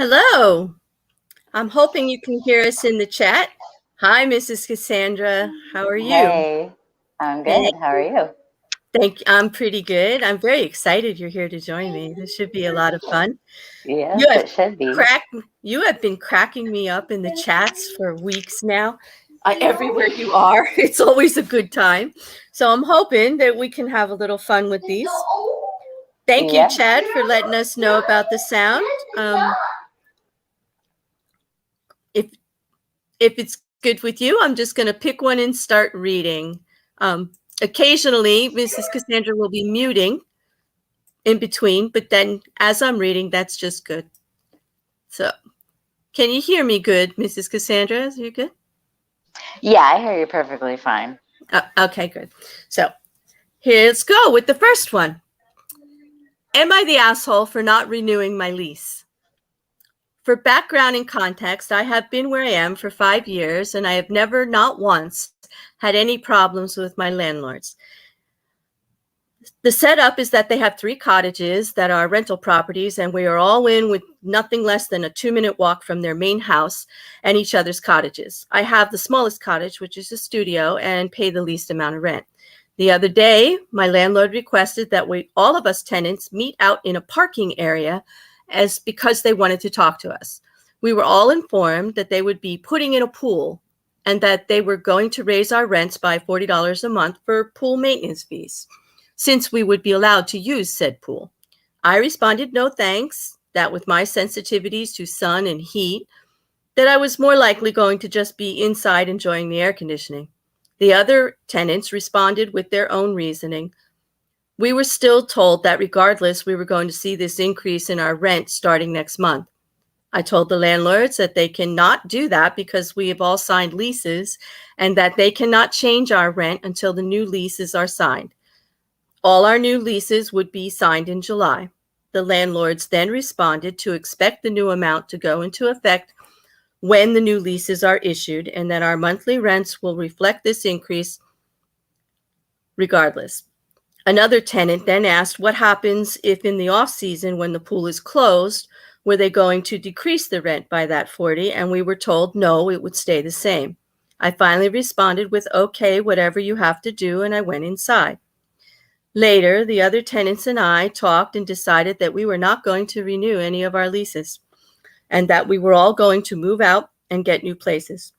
Hello. I'm hoping you can hear us in the chat. Hi, Mrs. Cassandra. How are you? Hey, I'm Thank good. How are you? I'm pretty good. I'm very excited you're here to join me. This should be a lot of fun. Yes, You have it should be. cracked you have been cracking me up in the chats for weeks now. Everywhere you are, it's always a good time. So I'm hoping that we can have a little fun with these. Thank you, Yeah. Chad, for letting us know about the sound. If if it's good with you, I'm just going to pick one and start reading. Um, Occasionally, Mrs. Cassandra will be muting in between, but then as I'm reading, that's just good. So, can you hear me good, Mrs. Cassandra? Is you good? Yeah, I hear you perfectly fine. Okay, good. So, let's go with the first one. Am I the asshole for not renewing my lease? For background and context, I have been where I am for 5 years, and I have never, not once, had any problems with my landlords. The setup is that they have 3 cottages that are rental properties, and we are all in with nothing less than a 2-minute walk from their main house and each other's cottages. I have the smallest cottage, which is a studio, and pay the least amount of rent. The other day, my landlord requested that all of us tenants meet out in a parking area because they wanted to talk to us. We were all informed that they would be putting in a pool and that they were going to raise our rents by $40 a month for pool maintenance fees, since we would be allowed to use said pool. I responded, no thanks, that with my sensitivities to sun and heat, that I was more likely going to just be inside enjoying the air conditioning. The other tenants responded with their own reasoning. We were still told that regardless, we were going to see this increase in our rent starting next month. I told the landlords that they cannot do that because we have all signed leases and that they cannot change our rent until the new leases are signed. All our new leases would be signed in July. The landlords then responded to expect the new amount to go into effect when the new leases are issued, and that our monthly rents will reflect this increase regardless. Another tenant then asked what happens if in the off season when the pool is closed, were they going to decrease the rent by that 40? And we were told no, it would stay the same. I finally responded with okay, whatever you have to do, and I went inside. Later, the other tenants and I talked and decided that we were not going to renew any of our leases and that we were all going to move out and get new places.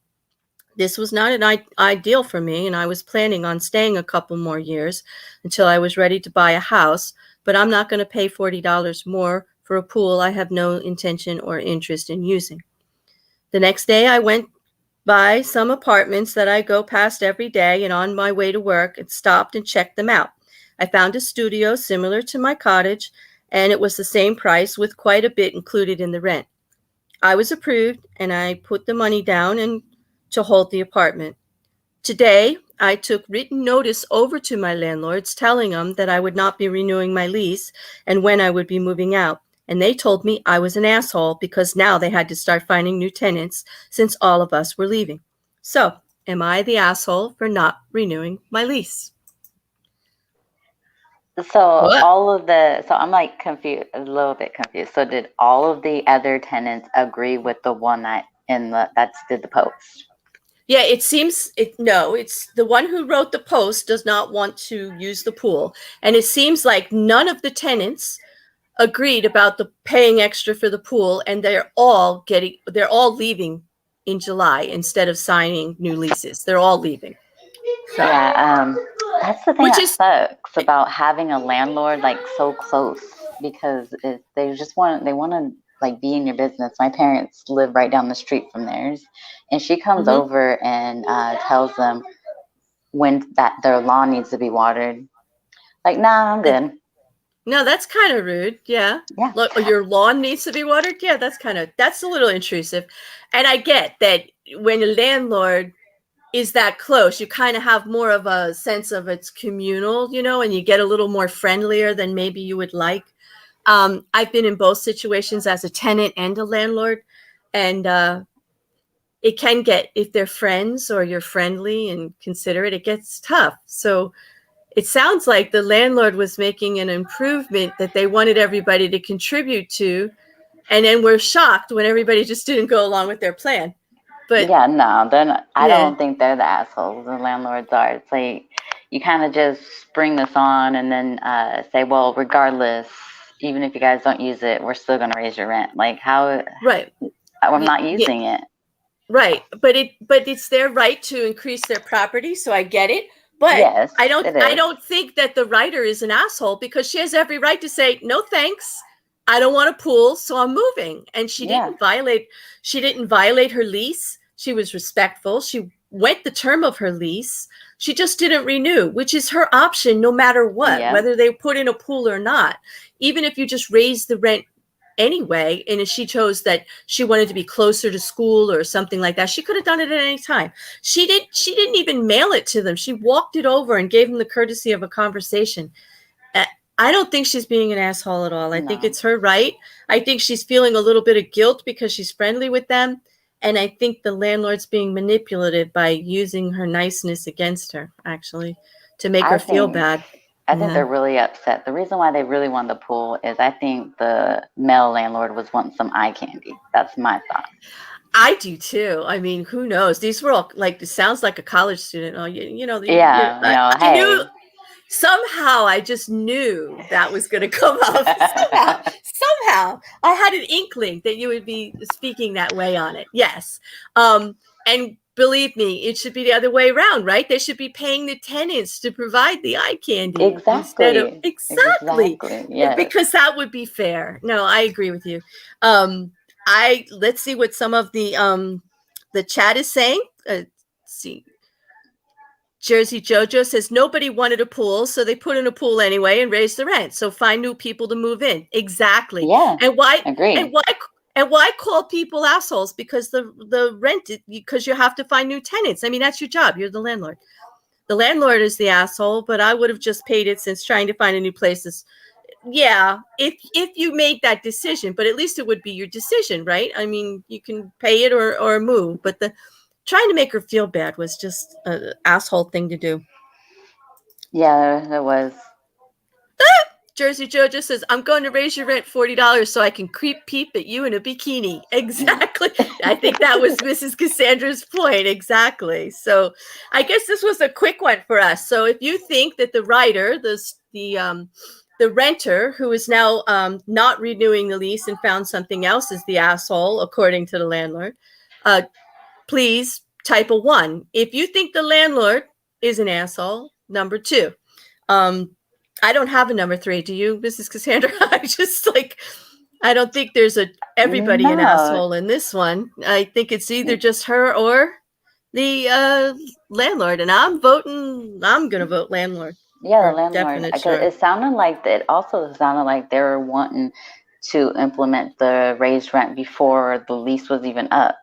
This was not an ideal for me, and I was planning on staying a couple more years until I was ready to buy a house, but I'm not going to pay $40 more for a pool I have no intention or interest in using. The next day, I went by some apartments that I go past every day, and on my way to work, and stopped and checked them out. I found a studio similar to my cottage, and it was the same price with quite a bit included in the rent. I was approved, and I put the money down and to hold the apartment. Today, I took written notice over to my landlords telling them that I would not be renewing my lease and when I would be moving out. And they told me I was an asshole because now they had to start finding new tenants since all of us were leaving. So, am I the asshole for not renewing my lease? So What? so I'm like confused, a little bit confused. So did all of the other tenants agree with the one that did the post? Yeah, it's the one who wrote the post does not want to use the pool. And it seems like none of the tenants agreed about the paying extra for the pool, and they're all leaving in July instead of signing new leases. They're all leaving. So, Yeah, that's the thing which that is sucks about having a landlord like so close because they want to like be in your business. My parents live right down the street from theirs, and she comes mhm. over and tells them when that their lawn needs to be watered. Like, nah, I'm good. No, that's kind of rude. Yeah. Yeah. Look, your lawn needs to be watered. Yeah, that's a little intrusive. And I get that when a landlord is that close, you kind of have more of a sense of it's communal, and you get a little more friendlier than maybe you would like. I've been in both situations as a tenant and a landlord, and it can get, if they're friends or you're friendly and considerate, it gets tough. So it sounds like the landlord was making an improvement that they wanted everybody to contribute to, and then we're shocked when everybody just didn't go along with their plan. But yeah, no, they're not. I yeah. don't think they're the assholes. The landlords are. It's like you kind of just spring this on and then say, well, regardless, even if you guys don't use it, we're still going to raise your rent. Like how? Right. I'm not using it. Right, but it's their right to increase their property, so I get it. But yes, I don't think that the writer is an asshole, because she has every right to say no thanks. I don't want a pool, so I'm moving. And she didn't violate her lease. She was respectful. She went the term of her lease. She just didn't renew, which is her option no matter what, whether they put in a pool or not. Even if you just raise the rent anyway, and if she chose that she wanted to be closer to school or something like that, she could have done it at any time. She didn't even mail it to them. She walked it over and gave them the courtesy of a conversation. I don't think she's being an asshole at all. I think it's her right. I think she's feeling a little bit of guilt because she's friendly with them, and I think the landlord's being manipulative by using her niceness against her, actually, to make her feel bad. I think they're really upset. The reason why they really want the pool is I think the male landlord was wanting some eye candy. That's my thought. I do too. I mean, who knows? These were all like, it sounds like a college student. Oh, somehow I just knew that was going to come up. Somehow I had an inkling that you would be speaking that way on it. Yes. And believe me, it should be the other way around, right? They should be paying the tenants to provide the eye candy. Exactly. Exactly. Yes. Because that would be fair. No, I agree with you. Let's see what some of the chat is saying. Let's see. Jersey Jojo says nobody wanted a pool, so they put in a pool anyway and raised the rent. So find new people to move in. Exactly. Yeah. And why? Agree. And why call people assholes? Because the rent, because you have to find new tenants. I mean, that's your job. You're the landlord. The landlord is the asshole, but I would have just paid it, since trying to find a new place is, if you made that decision, but at least it would be your decision, right? I mean, you can pay it or move, but trying to make her feel bad was just an asshole thing to do. Yeah, it was. Jersey Jojo says, I'm going to raise your rent $40 so I can peep at you in a bikini. Exactly. I think that was Mrs. Cassandra's point. Exactly. So I guess this was a quick one for us. So if you think that the writer, the renter who is now not renewing the lease and found something else is the asshole, according to the landlord, please type a 1. If you think the landlord is an asshole, number 2. I don't have a number 3. Do you, Mrs. Cassandra? I don't think there's everybody an asshole in this one. I think it's either just her or the landlord, and I'm going to vote landlord. Yeah, the landlord. Sure. It also sounded like they were wanting to implement the raised rent before the lease was even up.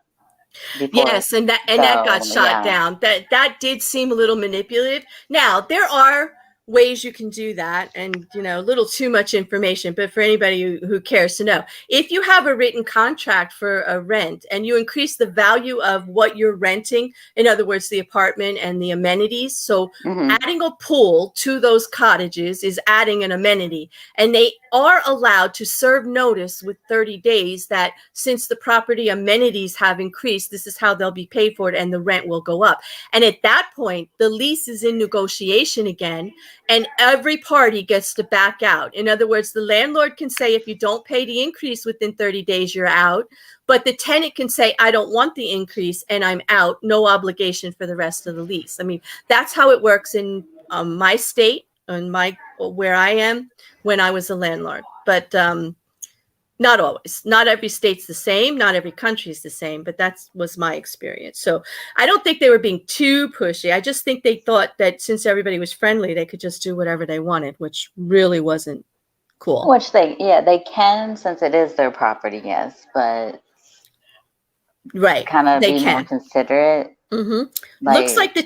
Yes, and that got shot down. That did seem a little manipulative. Now, there are ways you can do that, and a little too much information, but for anybody who cares to know, if you have a written contract for a rent and you increase the value of what you're renting, in other words, the apartment and the amenities, so adding a pool to those cottages is adding an amenity, and they are allowed to serve notice with 30 days that since the property amenities have increased, this is how they'll be paid for it, and the rent will go up. And at that point, the lease is in negotiation again, and every party gets to back out. In other words, the landlord can say, if you don't pay the increase within 30 days, you're out. But the tenant can say, I don't want the increase and I'm out. No obligation for the rest of the lease. I mean, that's how it works in my state and where I am when I was a landlord. But not always. Not every state's the same. Not every country is the same. But that was my experience. So I don't think they were being too pushy. I just think they thought that since everybody was friendly, they could just do whatever they wanted, which really wasn't cool. Which they can, since it is their property, yes, but right, kind of be more considerate. Looks like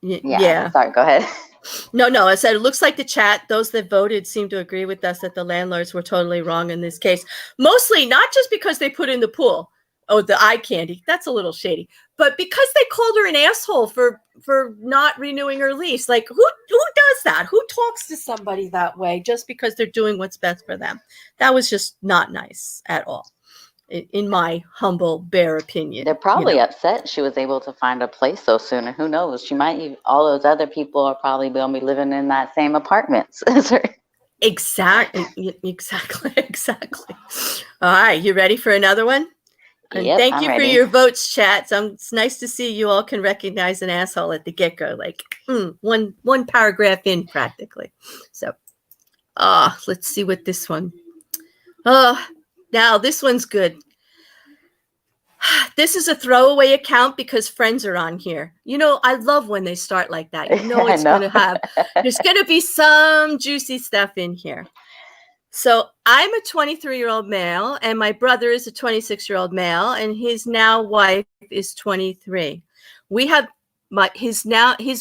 Sorry, go ahead. No, I said it looks like the chat, those that voted seem to agree with us that the landlords were totally wrong in this case. Mostly not just because they put in the pool, the eye candy, that's a little shady, but because they called her an asshole for not renewing her lease. Like, who does that? Who talks to somebody that way just because they're doing what's best for them? That was just not nice at all. in my humble, bare opinion. They're probably upset she was able to find a place so soon. And who knows? She might even, all those other people are probably going to be living in that same apartment as her. Exactly. All right, you ready for another one? And yep, thank I'm you ready. for your votes, chat. It's nice to see you all can recognize an asshole at the get-go, like one paragraph in practically. So, let's see what this one. Now this one's good. This is a throwaway account because friends are on here. I love when they start like that. It's going to have, there's going to be some juicy stuff in here. So I'm a 23-year-old male, and my brother is a 26-year-old male, and his now wife is 23. We have his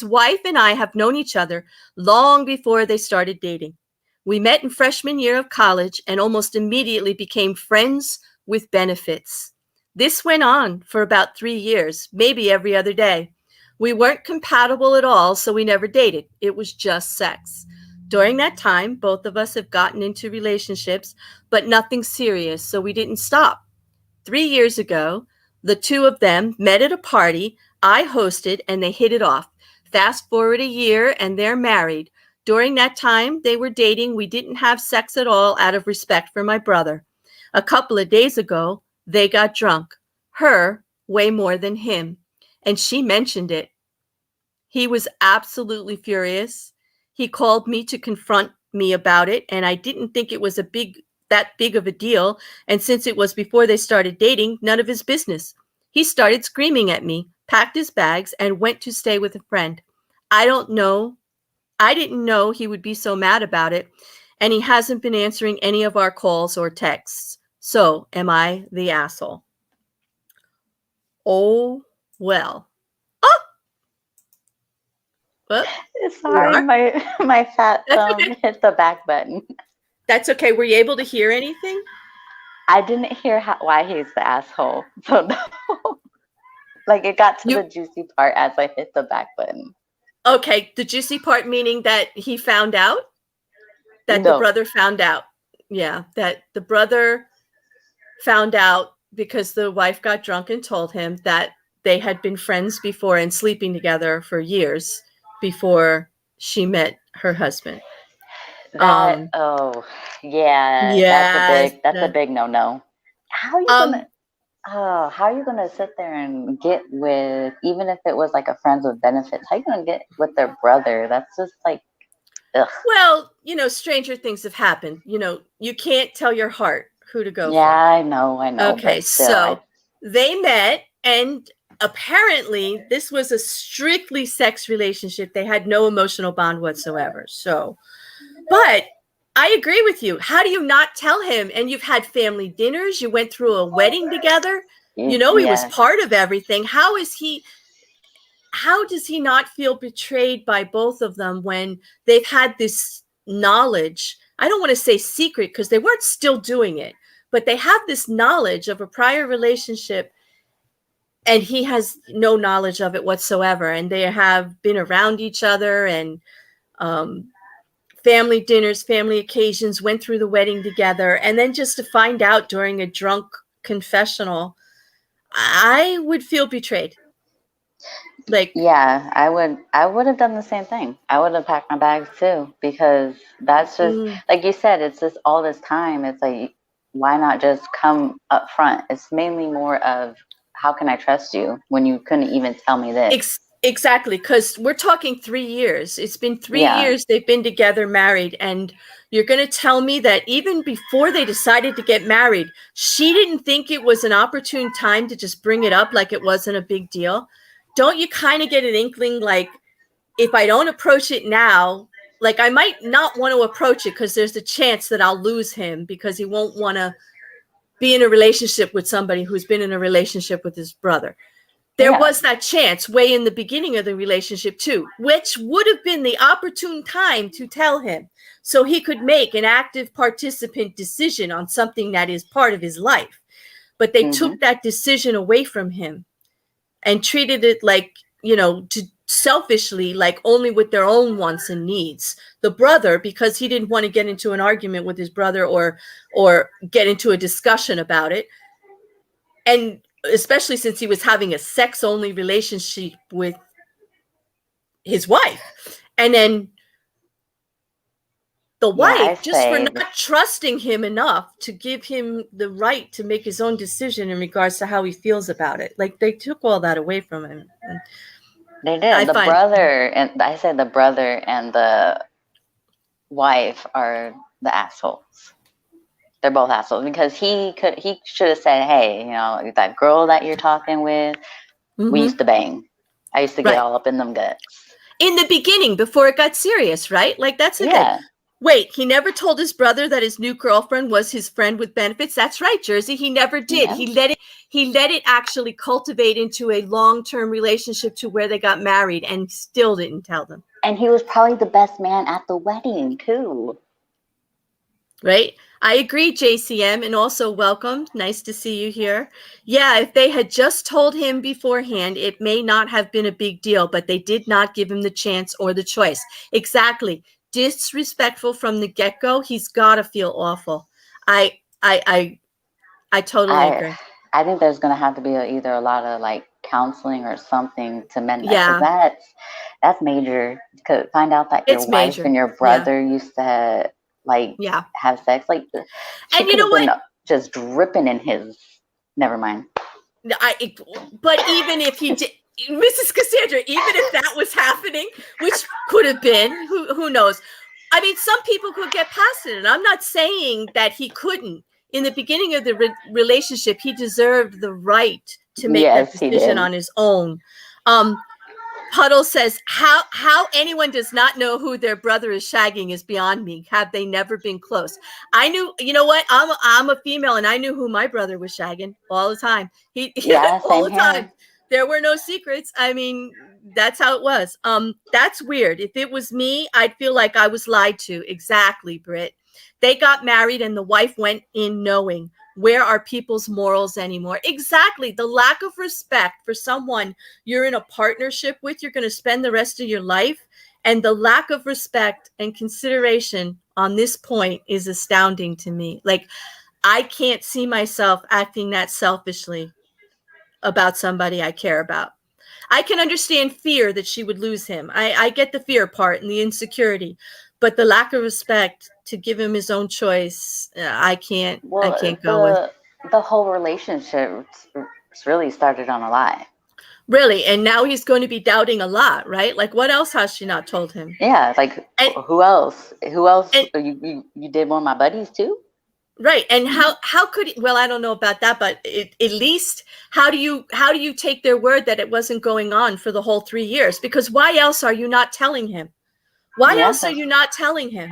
wife and I have known each other long before they started dating. We met in freshman year of college and almost immediately became friends with benefits. This went on for about 3 years, maybe every other day. We weren't compatible at all, so we never dated. It was just sex. During that time, both of us have gotten into relationships, but nothing serious, so we didn't stop. 3 years ago, the two of them met at a party I hosted, and they hit it off. Fast forward a year, and they're married. During that time, they were dating. We didn't have sex at all out of respect for my brother. A couple of days ago, they got drunk. Her way more than him, and she mentioned it. He was absolutely furious. He called me to confront me about it, and I didn't think it was that big of a deal. And since it was before they started dating, none of his business. He started screaming at me, packed his bags, and went to stay with a friend. I didn't know he would be so mad about it, and he hasn't been answering any of our calls or texts. So, am I the asshole? Oh, well. Sorry, my fat thumb hit the back button. That's okay. Were you able to hear anything? I didn't hear why he's the asshole. So no. Like it got to the juicy part as I hit the back button. Okay, the juicy part meaning that he found out? That the brother found out. Yeah, that the brother found out because the wife got drunk and told him that they had been friends before and sleeping together for years before she met her husband. That's a big no. How are you gonna sit there and get with, even if it was like a friends with benefits, how are you gonna get with their brother? That's just like, ugh. Well, stranger things have happened. You can't tell your heart who to go for. Yeah, I know. Okay, so they met, and apparently this was a strictly sex relationship. They had no emotional bond whatsoever. So, but I agree with you. How do you not tell him? And you've had family dinners. You went through a wedding together. He was part of everything. How does he not feel betrayed by both of them when they've had this knowledge? I don't want to say secret because they weren't still doing it, but they have this knowledge of a prior relationship, and he has no knowledge of it whatsoever. And they have been around each other, and family dinners, family occasions, went through the wedding together. And then just to find out during a drunk confessional, I would feel betrayed. Yeah, I would have done the same thing. I would have packed my bags too, because that's just like you said, it's just all this time. It's like, why not just come up front? It's mainly more of, how can I trust you when you couldn't even tell me this? Exactly, because we're talking 3 years. It's been 3 years they've been together, married, and you're going to tell me that even before they decided to get married, she didn't think it was an opportune time to just bring it up like it wasn't a big deal? Don't you kind of get an inkling, like, if I don't approach it now, like, I might not want to approach it because there's a chance that I'll lose him because he won't want to be in a relationship with somebody who's been in a relationship with his brother. There was that chance way in the beginning of the relationship too, which would have been the opportune time to tell him so he could make an active participant decision on something that is part of his life. But they took that decision away from him and treated it like, selfishly, like only with their own wants and needs. The brother, because he didn't want to get into an argument with his brother or get into a discussion about it, and especially since he was having a sex-only relationship with his wife. And then the wife, just for not trusting him enough to give him the right to make his own decision in regards to how he feels about it. Like, they took all that away from him. And they did. The brother and the wife are the assholes. They're both assholes, because he should have said, hey, you know, that girl that you're talking with, we used to bang. I used to get all up in them guts. In the beginning, before it got serious, right? Like, that's the thing. Wait, he never told his brother that his new girlfriend was his friend with benefits? That's right, Jersey. He never did. Yeah. He let it actually cultivate into a long-term relationship to where they got married, and still didn't tell them. And he was probably the best man at the wedding, too. Right? I agree, JCM, and also welcome. Nice to see you here. Yeah, if they had just told him beforehand, it may not have been a big deal, but they did not give him the chance or the choice. Exactly. Disrespectful from the get-go. He's got to feel awful. I totally agree. I think there's going to have to be either a lot of like counseling or something to mend that. Yeah. That's major. To find out that your wife and your brother used to have sex. Like, she could have been just dripping in his. Never mind. But even if he did, Mrs. Cassandra, even if that was happening, which could have been, who knows? I mean, some people could get past it, and I'm not saying that he couldn't. In the beginning of the relationship, he deserved the right to make that decision on his own. Puddle says, how anyone does not know who their brother is shagging is beyond me. Have they never been close? I knew, you know what? I'm a female, and I knew who my brother was shagging all the time. All the time. There were no secrets. I mean, that's how it was. That's weird. If it was me, I'd feel like I was lied to. Exactly, Britt. They got married and the wife went in knowing. Where are people's morals anymore? Exactly. The lack of respect for someone you're in a partnership with, you're going to spend the rest of your life. And the lack of respect and consideration on this point is astounding to me. Like, I can't see myself acting that selfishly about somebody I care about. I can understand fear that she would lose him. I get the fear part and the insecurity, but the lack of respect to give him his own choice, I can't go with. The whole relationship really started on a lie. Really, and now he's going to be doubting a lot, right? Like, what else has she not told him? Yeah, like, who else? You did one of my buddies too? Right. And how could he, well, I don't know about that, but at least how do you take their word that it wasn't going on for the whole 3 years? Because why else are you not telling him? Why else are you not telling him?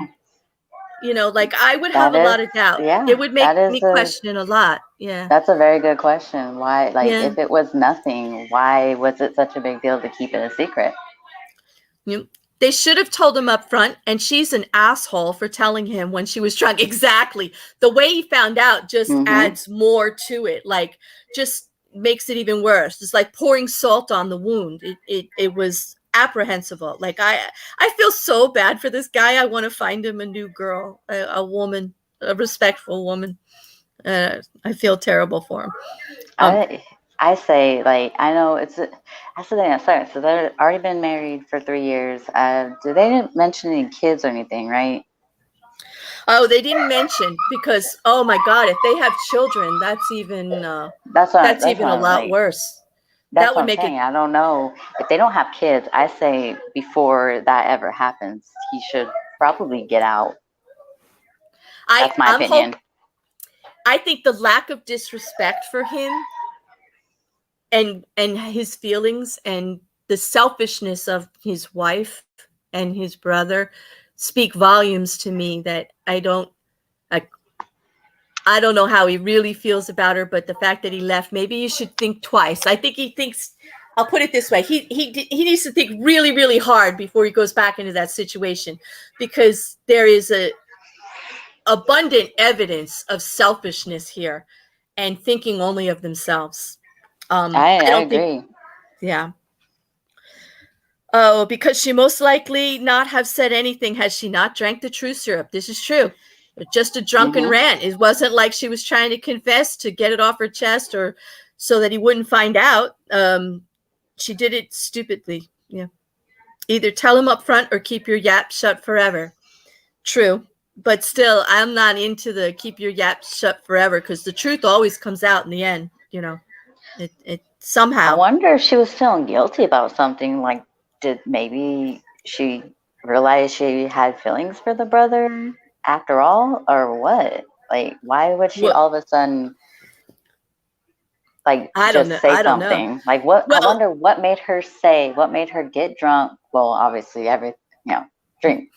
You know, like, I would have a lot of doubt. Yeah, it would make me question a lot. Yeah. That's a very good question. Why, like, if it was nothing, why was it such a big deal to keep it a secret? They should have told him up front, and she's an asshole for telling him when she was drunk. Exactly. The way he found out just adds more to it. Like, just makes it even worse. It's like pouring salt on the wound. It was apprehensible. Like, I feel so bad for this guy. I want to find him a new girl, a woman, a respectful woman. I feel terrible for him. I say, like, I know so they've already been married for 3 years. They didn't mention any kids or anything, right? Oh, they didn't mention, because, oh my God, if they have children, that's even that's even a lot worse. That would make it. I don't know if they don't have kids. I say before that ever happens, he should probably get out. That's my opinion. I think the lack of disrespect for him and his feelings and the selfishness of his wife and his brother speak volumes to me, that I don't know how he really feels about her, but the fact that he left, maybe you should think twice. I think he thinks, I'll put it this way, he needs to think really, really hard before he goes back into that situation, because there is abundant evidence of selfishness here and thinking only of themselves. I don't agree. Yeah. Oh, because she most likely not have said anything has she not drank the truth syrup. This is true. Just a drunken rant. It wasn't like she was trying to confess to get it off her chest or so that he wouldn't find out. She did it stupidly. Yeah. Either tell him up front or keep your yap shut forever. True. But still, I'm not into the keep your yap shut forever, because the truth always comes out in the end. You know, it somehow. I wonder if she was feeling guilty about something. Like, did maybe she realize she had feelings for the brother after all, or what? Like, why would she all of a sudden, like, just say something? Like, what? I wonder what made her say, what made her get drunk. Well, obviously,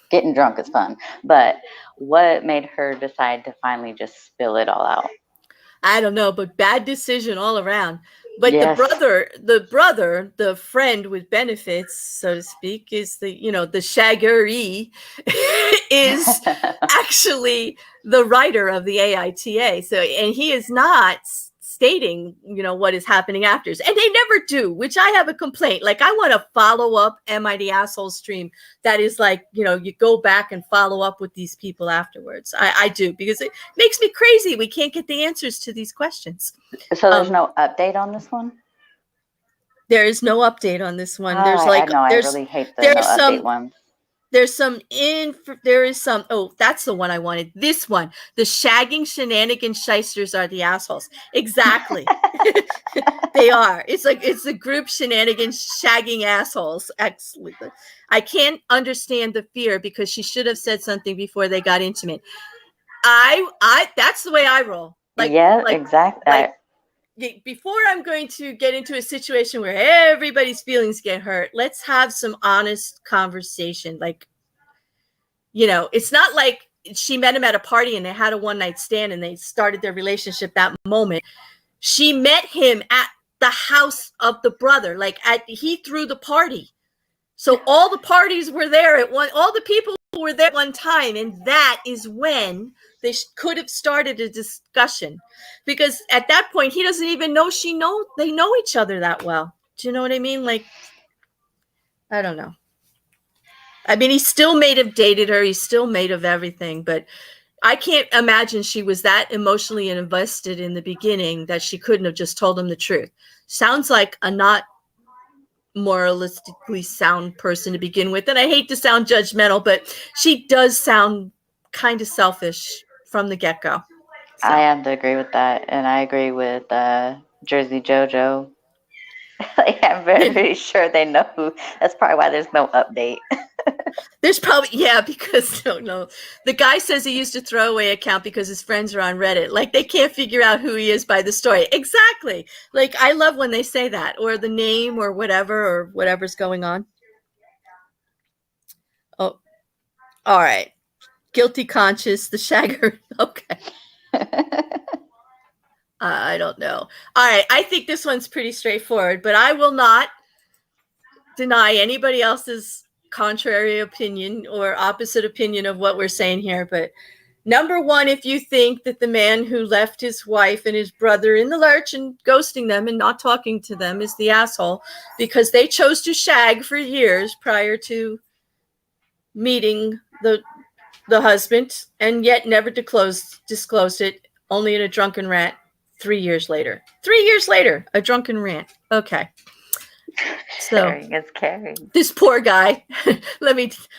getting drunk is fun, but what made her decide to finally just spill it all out? I don't know, but bad decision all around. But yes. the brother, the friend with benefits, so to speak, is the shaggery is actually the writer of the AITA. So, and he is not stating, what is happening after. And they never do, which I have a complaint. Like, I want a follow-up Am I the Asshole stream that is like, you go back and follow up with these people afterwards. I do, because it makes me crazy. We can't get the answers to these questions. So there's no update on this one? There is no update on this one. There's like, I really hate the no update ones. There is some, oh, that's the one I wanted. This one, the shagging shenanigan shysters are the assholes. Exactly. They are. It's like, it's the group shenanigans shagging assholes. Excellent. I can't understand the fear, because she should have said something before they got intimate. That's the way I roll. Exactly. Before I'm going to get into a situation where everybody's feelings get hurt, let's have some honest conversation. Like, it's not like she met him at a party and they had a one-night stand and they started their relationship that moment. She met him at the house of the brother. He threw the party. So all the parties were there all the people were there at one time. And that is when they could have started a discussion, because at that point, he doesn't even know they know each other that well. Do you know what I mean? Like, I don't know. I mean, he still may have dated her. He's still made of everything, but I can't imagine she was that emotionally invested in the beginning that she couldn't have just told him the truth. Sounds like a not moralistically sound person to begin with. And I hate to sound judgmental, but she does sound kind of selfish from the get-go. So. I have to agree with that. And I agree with Jersey JoJo. I'm very sure they know who. That's probably why there's no update. There's probably, because no. The guy says he used a throwaway account because his friends are on Reddit. Like, they can't figure out who he is by the story. Exactly. Like, I love when they say that, or the name, or whatever's going on. Oh, all right. Guilty conscious, the shagger. Okay. I don't know. All right. I think this one's pretty straightforward, but I will not deny anybody else's contrary opinion or opposite opinion of what we're saying here. But number one, if you think that the man who left his wife and his brother in the lurch and ghosting them and not talking to them is the asshole, because they chose to shag for years prior to meeting the husband, and yet never disclosed it, only in a drunken rant 3 years later. 3 years later, a drunken rant. Okay. So it's caring. This poor guy.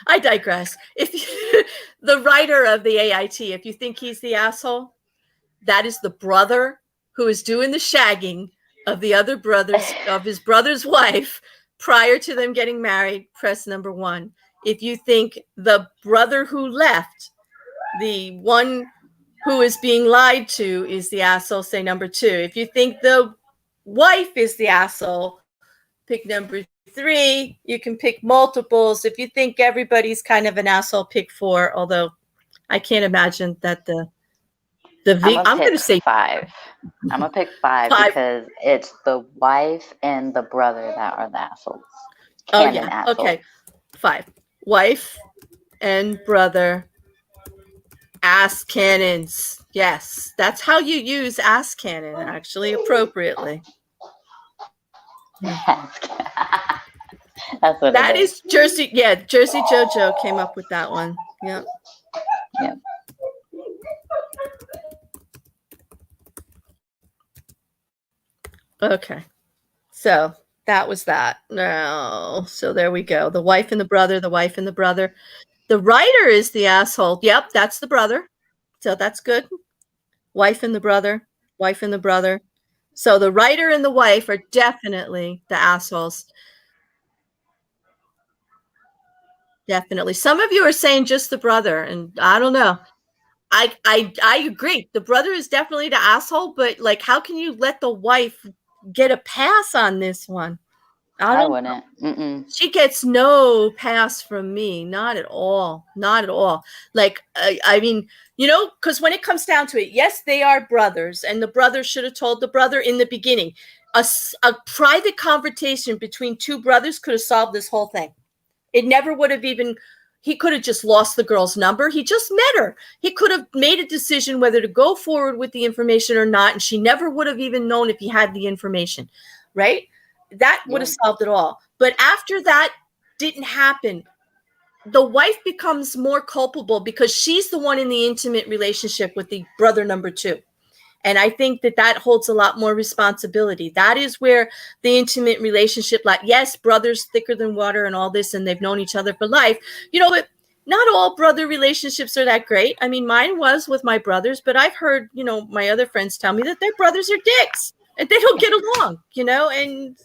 I digress. The writer of the AIT, if you think he's the asshole, that is the brother who is doing the shagging of the other brothers, of his brother's wife, prior to them getting married. Press number 1. If you think the brother who left, the one who is being lied to, is the asshole, say number 2. If you think the wife is the asshole, pick number 3. You can pick multiples. If you think everybody's kind of an asshole, pick 4. Although I can't imagine that I'm going to say 5. I'm going to pick 5 because it's the wife and the brother that are the assholes. Assholes. Okay. 5. Wife and brother. Ass cannons. Yes, that's how you use ass cannon, actually, appropriately. That's what that is. Jersey. Yeah, Jersey JoJo came up with that one. Yep. Yep. Okay. So that was that. No. So there we go. The wife and the brother, the wife and the brother. The writer is the asshole. Yep, that's the brother. So that's good. Wife and the brother, wife and the brother. So the writer and the wife are definitely the assholes. Definitely. Some of you are saying just the brother, and I don't know. I agree. The brother is definitely the asshole, but like, how can you let the wife get a pass on this one? I wouldn't. She gets no pass from me. Not at all. Not at all. Like, I mean, you know, because when it comes down to it, yes, they are brothers, and the brother should have told the brother in the beginning. A private conversation between two brothers could have solved this whole thing. It never would have even, he could have just lost the girl's number. He just met her. He could have made a decision whether to go forward with the information or not, and she never would have even known if he had the information, right? That would have solved it all. But after that didn't happen, the wife becomes more culpable because she's the one in the intimate relationship with the brother number two. And I think that that holds a lot more responsibility. That is where the intimate relationship, like, yes, brothers thicker than water and all this, and they've known each other for life, you know, but not all brother relationships are that great. I mean, mine was with my brothers, but I've heard, you know, my other friends tell me that their brothers are dicks and they don't get along, you know, and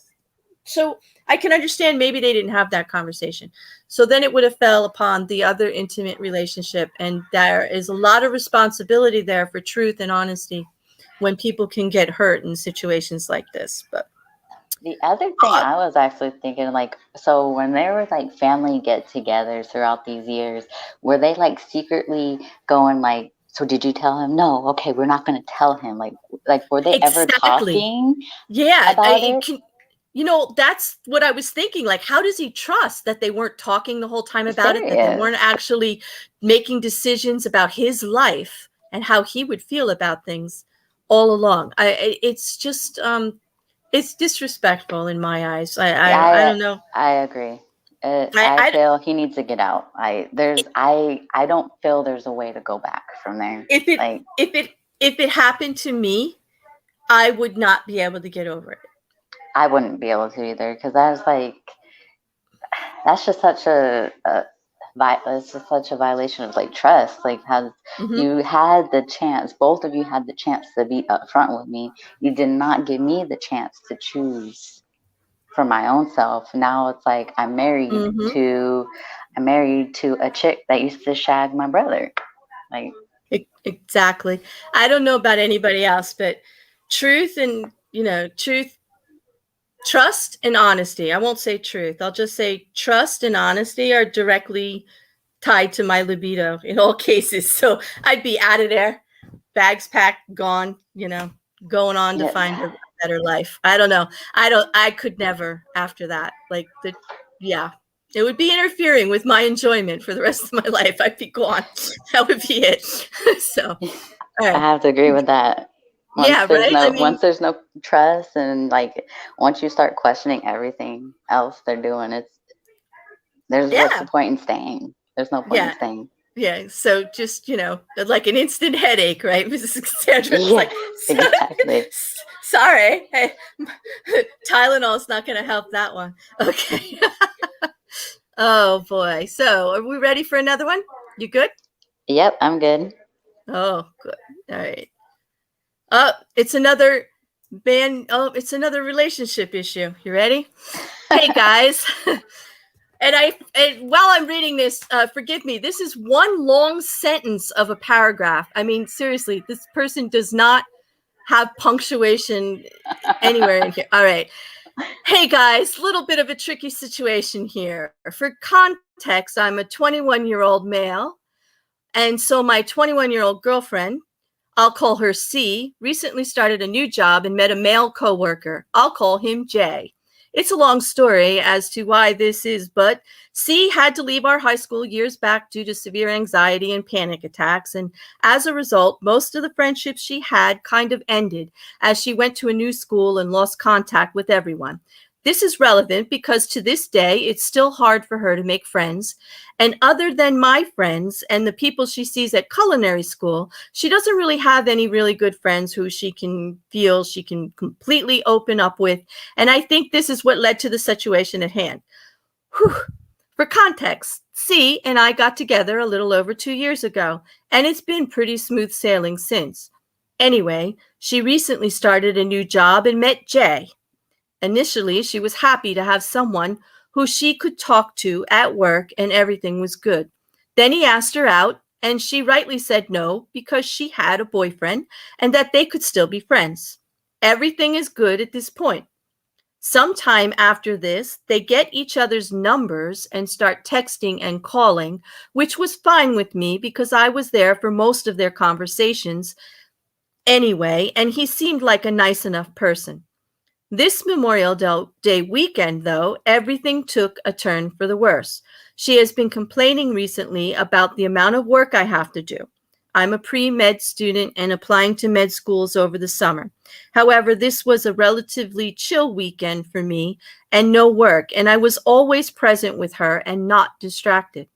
so I can understand maybe they didn't have that conversation. So then it would have fell upon the other intimate relationship. And there is a lot of responsibility there for truth and honesty when people can get hurt in situations like this. But the other thing I was actually thinking, like, so when there was like family get-togethers throughout these years, were they like secretly going like, so did you tell him? No, okay, we're not going to tell him. Like were they ever talking? Yeah, about it? You know, that's what I was thinking. Like, how does he trust that they weren't talking the whole time about it, that they weren't actually making decisions about his life and how he would feel about things all along? It's just, it's disrespectful in my eyes. I don't know. I agree. I feel he needs to get out. I don't feel there's a way to go back from there. If it happened to me, I would not be able to get over it. I wouldn't be able to either, because I was like, that's just such it's just such a violation of like trust. Like, how you had the chance, both of you had the chance to be upfront with me. You did not give me the chance to choose for my own self. Now it's like I'm married to a chick that used to shag my brother. Like, exactly. I don't know about anybody else, but truth and, you know, trust and honesty. I won't say truth. I'll just say trust and honesty are directly tied to my libido in all cases. So I'd be out of there, bags packed, gone, you know, going on to find a better life. I don't know. I could never after that. Like, it would be interfering with my enjoyment for the rest of my life. I'd be gone. That would be it. So, all right. I have to agree with that. Once there's no trust, and like once you start questioning everything else they're doing, what's the point in staying? There's no point in staying. Yeah. So just, you know, like an instant headache, right? Mrs. Cassandra. Yeah, exactly. Sorry. Hey, Tylenol is not going to help that one. Okay. Oh boy. So are we ready for another one? You good? Yep, I'm good. Oh, good. All right. It's another it's another relationship issue. You ready? Hey guys. And while I'm reading this, forgive me, this is one long sentence of a paragraph. I mean, seriously, this person does not have punctuation anywhere in here. All right. Hey guys, little bit of a tricky situation here. For context, I'm a 21-year-old male. And so my 21-year-old girlfriend, I'll call her C, recently started a new job and met a male coworker. I'll call him J. It's a long story as to why this is, but C had to leave our high school years back due to severe anxiety and panic attacks. And as a result, most of the friendships she had kind of ended as she went to a new school and lost contact with everyone. This is relevant because to this day, it's still hard for her to make friends. And other than my friends and the people she sees at culinary school, she doesn't really have any really good friends who she can feel she can completely open up with. And I think this is what led to the situation at hand. Whew. For context, C and I got together a little over 2 years ago, and it's been pretty smooth sailing since. Anyway, she recently started a new job and met Jay. Initially, she was happy to have someone who she could talk to at work and everything was good. Then he asked her out and she rightly said no because she had a boyfriend and that they could still be friends. Everything is good at this point. Sometime after this, they get each other's numbers and start texting and calling, which was fine with me because I was there for most of their conversations anyway, and he seemed like a nice enough person. This Memorial Day weekend, though, everything took a turn for the worse. She has been complaining recently about the amount of work I have to do. I'm a pre-med student and applying to med schools over the summer. However, this was a relatively chill weekend for me and no work, and I was always present with her and not distracted.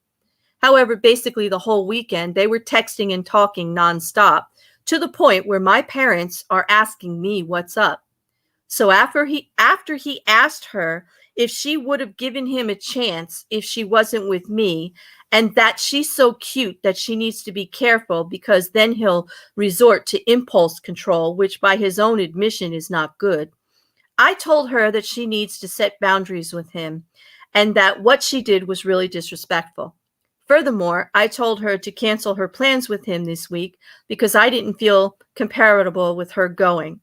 However, basically the whole weekend, they were texting and talking nonstop to the point where my parents are asking me what's up. So after he asked her if she would have given him a chance if she wasn't with me, and that she's so cute that she needs to be careful because then he'll resort to impulse control, which by his own admission is not good. I told her that she needs to set boundaries with him and that what she did was really disrespectful. Furthermore, I told her to cancel her plans with him this week because I didn't feel compatible with her going.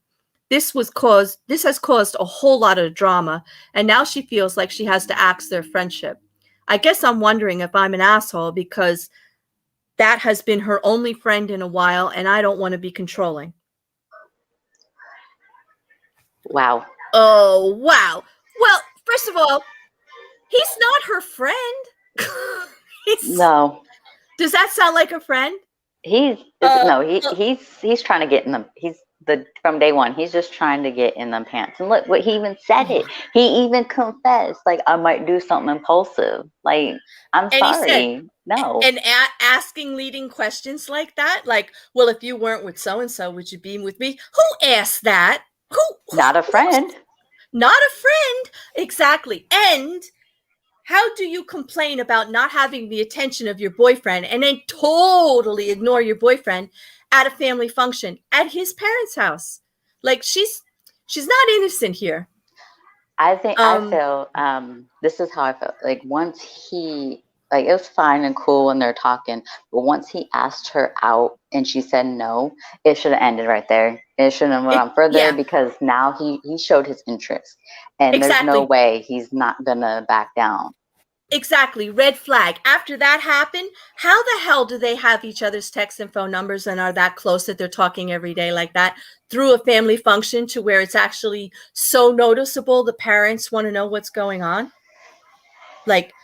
This has caused a whole lot of drama, and now she feels like she has to axe their friendship. I guess I'm wondering if I'm an asshole because that has been her only friend in a while, and I don't want to be controlling. Wow. Oh, wow. Well, first of all, he's not her friend. No. Does that sound like a friend? He's trying to get in them. From day one, he's just trying to get in them pants. And look, what he even said it. He even confessed, like, I might do something impulsive. Like, I'm sorry. Said, no. And asking leading questions like that, like, well, if you weren't with so-and-so, would you be with me? Who asked that? Who Not a friend. Not a friend. Exactly. And how do you complain about not having the attention of your boyfriend and then totally ignore your boyfriend at a family function at his parents' house? Like, she's not innocent here. I feel this is how I felt. Like, once he, like, it was fine and cool and they're talking, but once he asked her out and she said no, it should have ended right there. It shouldn't have went on further because now he showed his interest, and there's no way he's not gonna back down. Exactly. Red flag. After that happened, how the hell do they have each other's text and phone numbers and are that close that they're talking every day like that through a family function to where it's actually so noticeable the parents want to know what's going on? Like,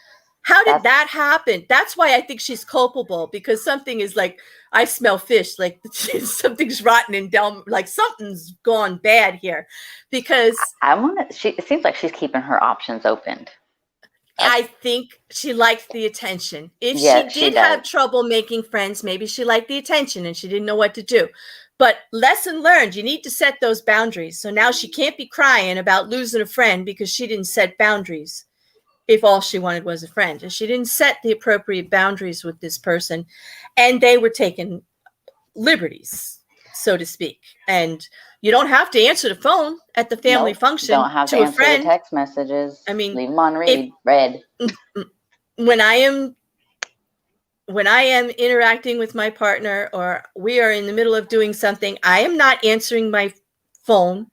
how did that happen? That's why I think she's culpable, because something is like, I smell fish, like something's rotten and down, like something's gone bad here. Because it seems like she's keeping her options open. I think she liked the attention. If she did have trouble making friends, maybe she liked the attention and she didn't know what to do. But lesson learned, you need to set those boundaries. So now she can't be crying about losing a friend because she didn't set boundaries. If all she wanted was a friend, and she didn't set the appropriate boundaries with this person, and they were taking liberties, so to speak. And you don't have to answer the phone at the family function. Don't have to answer the text messages. I mean, leave them on read. When I am interacting with my partner, or we are in the middle of doing something, I am not answering my phone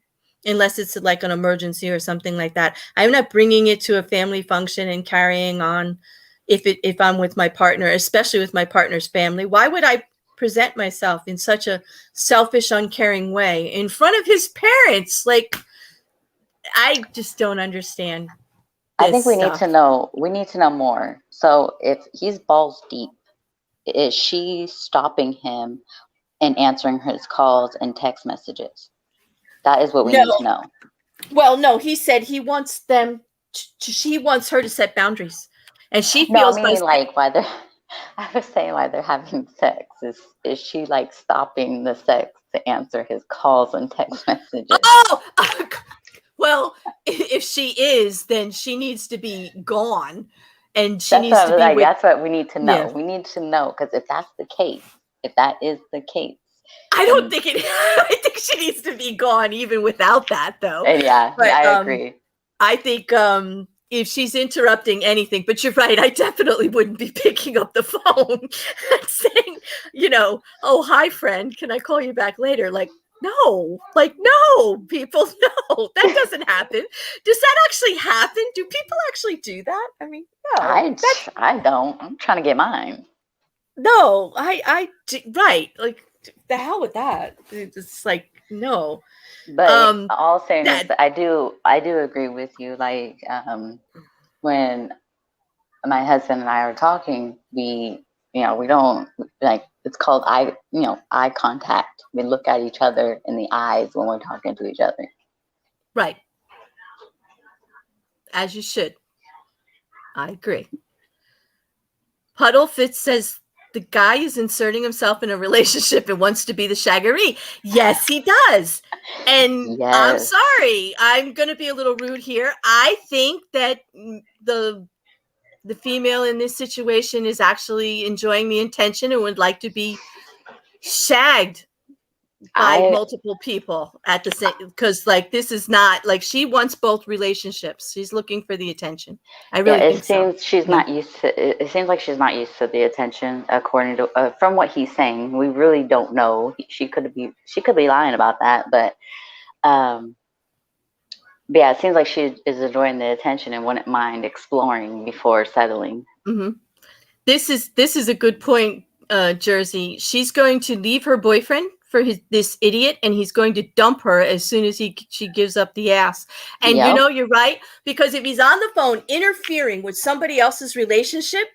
unless it's like an emergency or something like that. I'm not bringing it to a family function and carrying on if I'm with my partner, especially with my partner's family. Why would I present myself in such a selfish, uncaring way in front of his parents? Like, I just don't understand. I think we need to know more. So if he's balls deep, is she stopping him and answering his calls and text messages? That is what we need to know. Well, no, he said he wants them. He wants her to set boundaries, and she No, I feels by. mean like why they're. I was saying why they're having sex. Is she like stopping the sex to answer his calls and text messages? Oh, well, if she is, then she needs to be gone, and she That's needs what I to was be like. with. That's what we need to know. Yeah, We need to know because if that's the case, if that is the case, I don't then think it. I think she needs to be gone even without that, though. and yeah, But I agree. I think if she's interrupting anything, but you're right, I definitely wouldn't be picking up the phone and saying, oh, hi, friend, can I call you back later? Like, no, people, no, that doesn't happen. Does that actually happen? Do people actually do that? I mean, no, I don't. I'm trying to get mine. no, right. Like, the hell with that. It's like, no. But all fairness, That, I do agree with you. Like when my husband and I are talking, we don't like it's called eye contact. We look at each other in the eyes when we're talking to each other. right. As you should. I agree. Puddle Fitz says the guy is inserting himself in a relationship and wants to be the shaggery. Yes, he does. And Yes. I'm sorry. I'm going to be a little rude here. I think that the female in this situation is actually enjoying the attention and would like to be shagged by multiple people at the same, because like this is not like she wants both relationships. She's looking for the attention. I really think so. It seems she's not used to. It seems like she's not used to the attention. According to from what he's saying, we really don't know. She could be lying about that, but yeah, it seems like she is enjoying the attention and wouldn't mind exploring before settling. Mm-hmm. This is a good point, Jersey. She's going to leave her boyfriend for this idiot, and he's going to dump her as soon as she gives up the ass. And Yep. You're right, because if he's on the phone interfering with somebody else's relationship,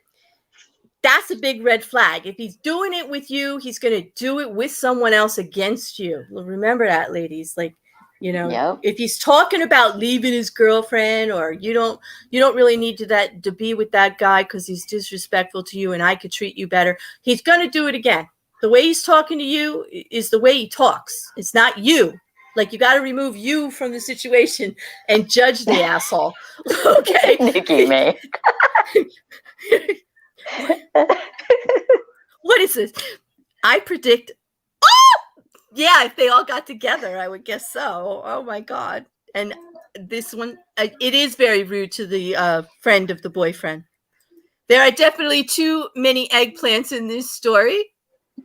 that's a big red flag. If he's doing it with you, he's going to do it with someone else against you. Remember that, ladies. Like, Yep. if he's talking about leaving his girlfriend, or you don't really need to be with that guy because he's disrespectful to you and I could treat you better, he's going to do it again. The way he's talking to you is the way he talks. It's not you. Like, you got to remove you from the situation and judge the asshole. Okay. Nikki May. What is this? I predict. Oh! Yeah, if they all got together, I would guess so. Oh my God. And this one, it is very rude to the friend of the boyfriend. There are definitely too many eggplants in this story.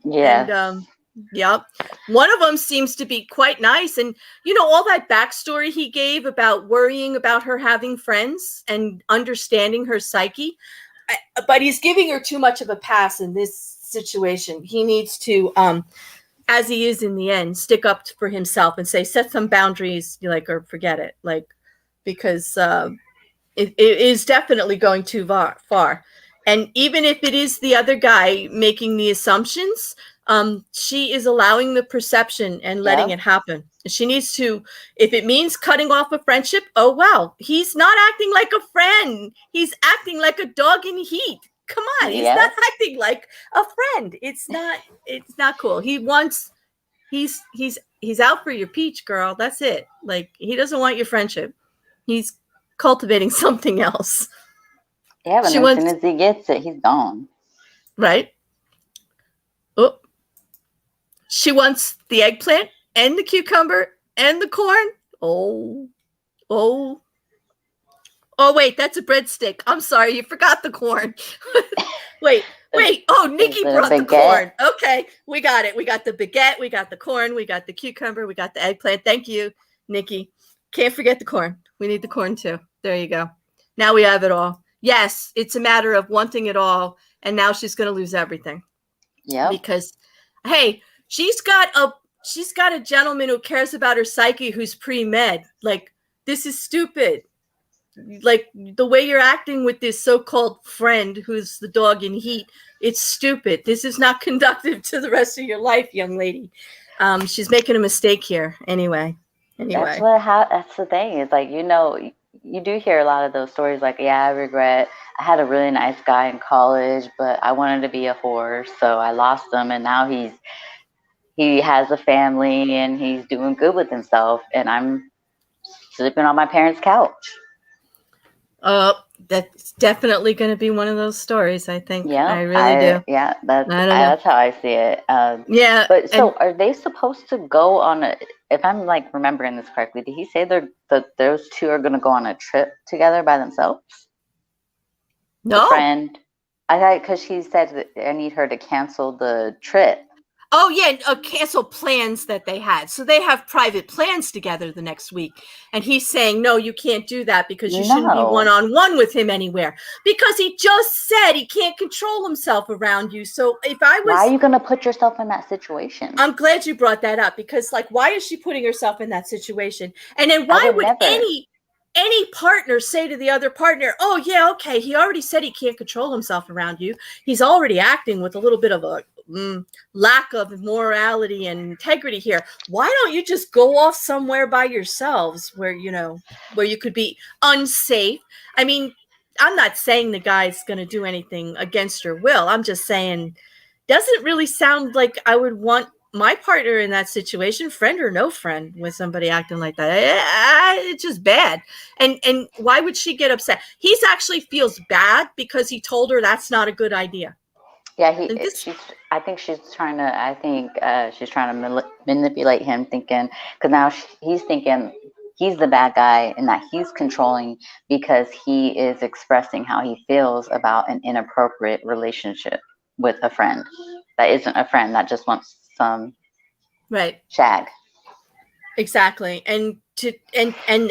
Yeah. And yep. One of them seems to be quite nice. And all that backstory he gave about worrying about her having friends and understanding her psyche. But he's giving her too much of a pass in this situation. He needs to, as he is in the end, stick up for himself and say, set some boundaries, or forget it. Because it is definitely going too far. And even if it is the other guy making the assumptions, she is allowing the perception and letting it happen. She needs to, if it means cutting off a friendship, oh, wow, he's not acting like a friend. He's acting like a dog in heat. Come on. He's not acting like a friend. It's not cool. He's out for your peach, girl. That's it. Like, he doesn't want your friendship. He's cultivating something else. Yeah, but as soon as he gets it, he's gone. Right. Oh. She wants the eggplant and the cucumber and the corn. Oh, wait, that's a breadstick. I'm sorry, you forgot the corn. wait. Oh, Nikki brought the corn. Okay, we got it. We got the baguette, we got the corn, we got the cucumber, we got the eggplant. Thank you, Nikki. Can't forget the corn. We need the corn too. There you go. Now we have it all. Yes, it's a matter of wanting it all, and now she's going to lose everything. Yeah. Because, hey, she's got a gentleman who cares about her psyche who's pre-med. Like, this is stupid. Like, the way you're acting with this so-called friend who's the dog in heat, it's stupid. This is not conducive to the rest of your life, young lady. She's making a mistake here. Anyway. Anyway. That's the thing. It's like, you do hear a lot of those stories like, yeah, I regret I had a really nice guy in college, but I wanted to be a whore, so I lost him, and now he has a family and he's doing good with himself, and I'm sleeping on my parents' couch. That's definitely going to be one of those stories, I think. Yeah, I really do. Yeah, I don't know. that's how I see it. Yeah. But so are they supposed to go on a? If I'm like remembering this correctly, did he say that those two are going to go on a trip together by themselves? No. The friend, because she said that I need her to cancel the trip. Oh, yeah, cancel plans that they had. So they have private plans together the next week. And he's saying, no, you can't do that because you shouldn't be one-on-one with him anywhere. Because he just said he can't control himself around you. So if I was... Why are you going to put yourself in that situation? I'm glad you brought that up because, like, why is she putting herself in that situation? And then why would any partner say to the other partner, oh, yeah, okay, he already said he can't control himself around you. He's already acting with a little bit of a lack of morality and integrity here. Why don't you just go off somewhere by yourselves where you could be unsafe? I mean, I'm not saying the guy's going to do anything against her will. I'm just saying, doesn't really sound like I would want my partner in that situation, friend or no friend, with somebody acting like that. It's just bad. And why would she get upset? He's actually feels bad because he told her that's not a good idea. Yeah, I think she's trying to manipulate him, thinking, because now he's thinking he's the bad guy and that he's controlling because he is expressing how he feels about an inappropriate relationship with a friend that isn't a friend, that just wants some shag. Exactly. And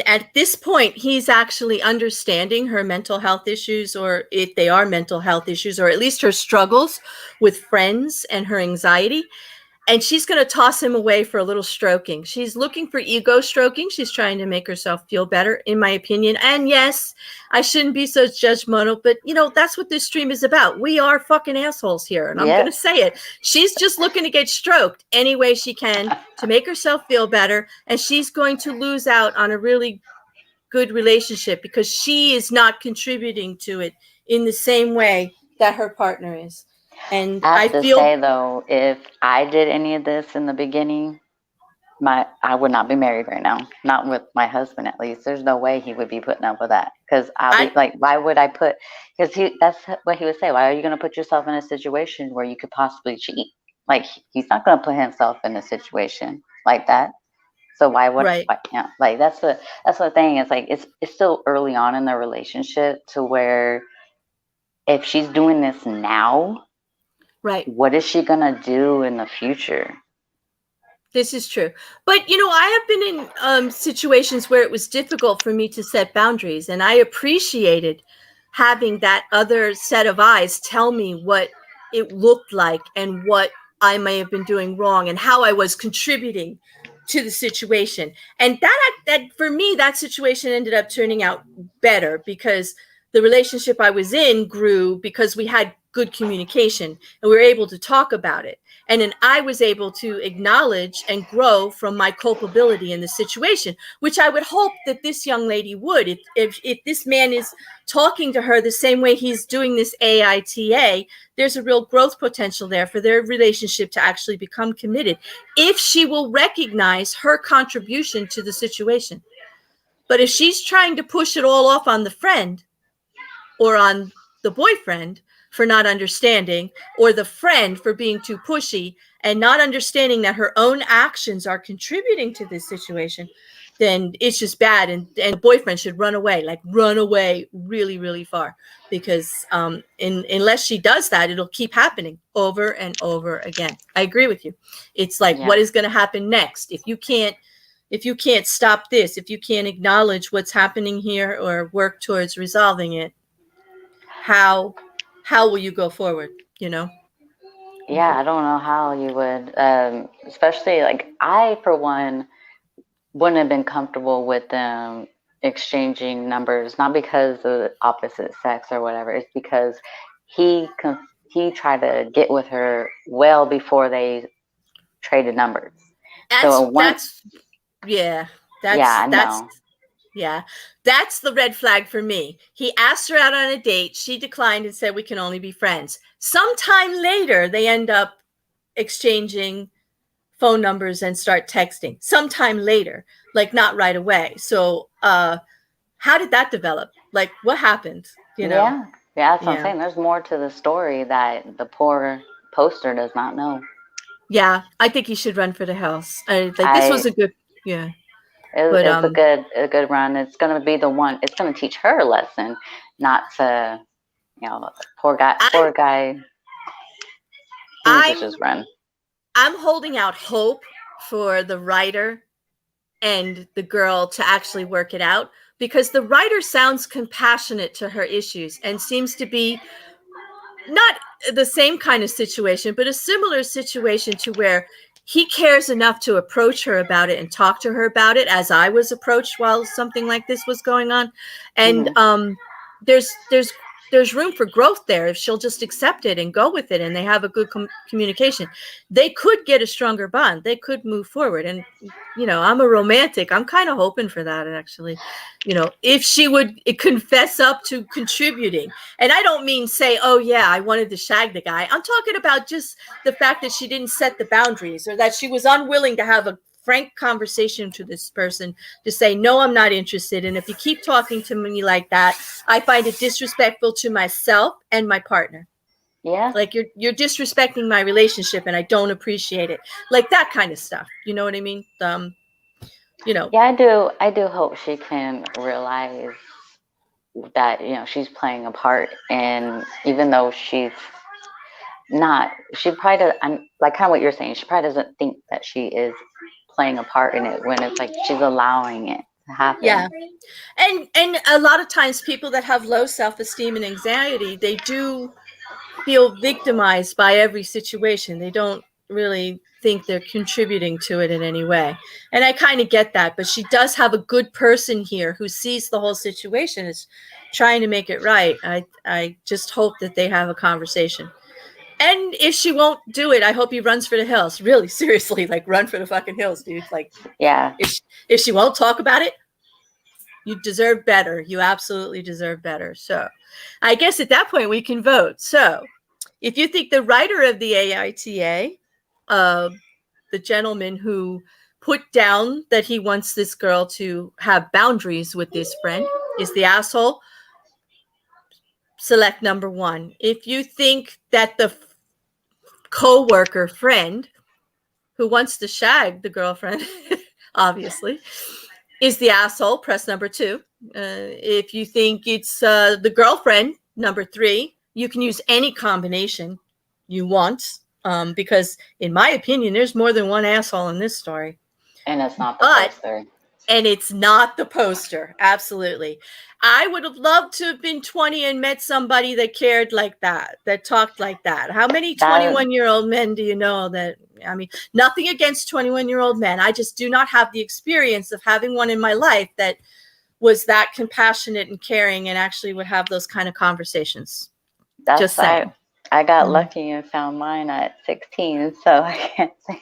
at this point, he's actually understanding her mental health issues, or if they are mental health issues, or at least her struggles with friends and her anxiety. And she's going to toss him away for a little stroking. She's looking for ego stroking. She's trying to make herself feel better, in my opinion. And yes, I shouldn't be so judgmental, but that's what this stream is about. We are fucking assholes here. And I'm going to say it. She's just looking to get stroked any way she can to make herself feel better. And she's going to lose out on a really good relationship because she is not contributing to it in the same way that her partner is. And I have to say, though, if I did any of this in the beginning, I would not be married right now. Not with my husband, at least. There's no way he would be putting up with that. Because I'll be like, why would I put? Because that's what he would say. Why are you going to put yourself in a situation where you could possibly cheat? Like, he's not going to put himself in a situation like that. So why would like that's the thing. It's like it's still early on in the relationship to where if she's doing this now. Right. What is she going to do in the future? This is true. But, I have been in situations where it was difficult for me to set boundaries. And I appreciated having that other set of eyes tell me what it looked like and what I may have been doing wrong and how I was contributing to the situation. And that for me, that situation ended up turning out better because the relationship I was in grew because we had good communication and we were able to talk about it. And then I was able to acknowledge and grow from my culpability in the situation, which I would hope that this young lady would. If this man is talking to her the same way he's doing this AITA, there's a real growth potential there for their relationship to actually become committed if she will recognize her contribution to the situation. But if she's trying to push it all off on the friend or on the boyfriend for not understanding, or the friend for being too pushy and not understanding that her own actions are contributing to this situation, then it's just bad. And the boyfriend should run away really, really far, because unless she does that, it'll keep happening over and over again. I agree with you. It's like, what is going to happen next? If you can't stop this, if you can't acknowledge what's happening here or work towards resolving it, how will you go forward? Yeah, I don't know how you would, especially like I, for one, wouldn't have been comfortable with them exchanging numbers, not because of the opposite sex or whatever. It's because he tried to get with her well before they traded numbers. Yeah. Yeah, I That's know. yeah, that's the red flag for me. He asked her out on a date. She declined and said, we can only be friends. Sometime later, they end up exchanging phone numbers and start texting. Sometime later, like not right away. So, how did that develop? Like, what happened? You know? Yeah, yeah, that's what I'm Yeah. saying. There's more to the story that the poor poster does not know. Yeah. I think he should run for the House. Like, this was I a good, yeah. But, it's a good run. It's gonna be the one. It's gonna teach her a lesson, not to, you know, I'm, poor guy. He needs to I'm, just run. I'm holding out hope for the writer and the girl to actually work it out, because the writer sounds compassionate to her issues and seems to be not the same kind of situation, but a similar situation to where he cares enough to approach her about it and talk to her about it, as I was approached while something like this was going on. And Hmm. there's room for growth there if she'll just accept it and go with it, and they have a good communication. They could get a stronger bond. They could move forward. And I'm a romantic. I'm kind of hoping for that, actually. If she would confess up to contributing. And I don't mean say, oh, yeah, I wanted to shag the guy. I'm talking about just the fact that she didn't set the boundaries, or that she was unwilling to have a frank conversation to this person to say, no, I'm not interested. And if you keep talking to me like that, I find it disrespectful to myself and my partner. Yeah. Like you're disrespecting my relationship and I don't appreciate it. Like that kind of stuff. You know what I mean? Yeah, I do hope she can realize that, you know, she's playing a part, and even though she's not, she probably does, I'm like kind of what you're saying, she probably doesn't think that she is playing a part in it, when it's like she's allowing it to happen. Yeah. And a lot of times people that have low self-esteem and anxiety, they do feel victimized by every situation. They don't really think they're contributing to it in any way. And I kind of get that, but she does have a good person here who sees the whole situation, is trying to make it right. I just hope that they have a conversation. And if she won't do it, I hope he runs for the hills. Really, seriously, like run for the fucking hills, dude. Like, Yeah. if she won't talk about it, you deserve better. You absolutely deserve better. So I guess at that point we can vote. So if you think the writer of the AITA, the gentleman who put down that he wants this girl to have boundaries with this friend, is the asshole, select number 1. If you think that the co-worker friend who wants to shag the girlfriend, obviously, is the asshole, press number 2. If you think it's the girlfriend, number 3. You can use any combination you want, because in my opinion, there's more than one asshole in this story. And it's not the poster. And it's not the poster. Absolutely. I would have loved to have been 20 and met somebody that cared like that talked like that. How many 21-year-old men do you know that, I mean, nothing against 21-year-old men. I just do not have the experience of having one in my life that was that compassionate and caring and actually would have those kind of conversations. That's just saying. I got lucky and found mine at 16, so I can't say.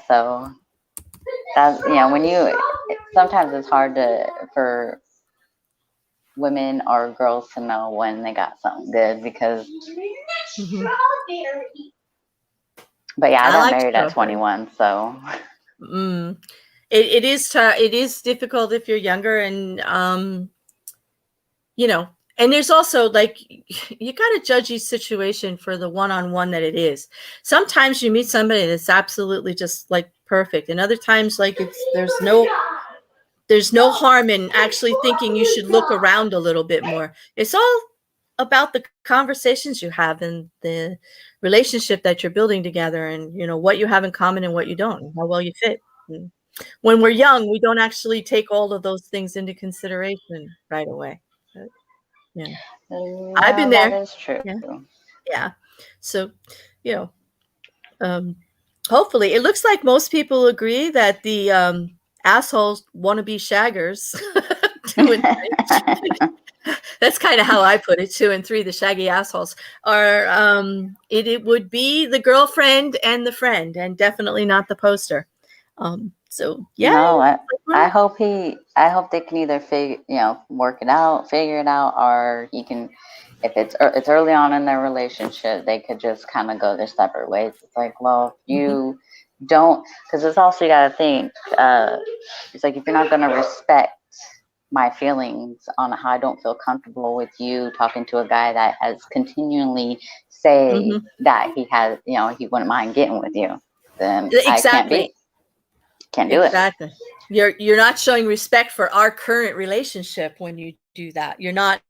So that's, you know, when you, sometimes it's hard for women or girls to know when they got something good, because but yeah, I got married at 21, so it is difficult if you're younger, and and there's also, like, you got to judge each situation for the one-on-one that it is. Sometimes you meet somebody that's absolutely just like perfect, and other times, like, there's no harm in actually thinking you should look around a little bit more. It's all about the conversations you have and the relationship that you're building together, and what you have in common and what you don't, and how well you fit. And when we're young, we don't actually take all of those things into consideration right away. But, yeah, I've been there. That is true. Yeah. So, hopefully, it looks like most people agree that the assholes wannabe shaggers 2 and 3. That's kind of how I put it. 2 and 3, the shaggy assholes are. It would be the girlfriend and the friend, and definitely not the poster. So yeah. No, I hope they can either work it out, figure it out, or he can, if it's early on in their relationship, they could just kind of go their separate ways. It's like, well, you don't, because it's also, you got to think, it's like, if you're not going to respect my feelings on how I don't feel comfortable with you talking to a guy that has continually say that he has, he wouldn't mind getting with you, then exactly. Can't do it. Exactly. You're not showing respect for our current relationship when you do that. You're not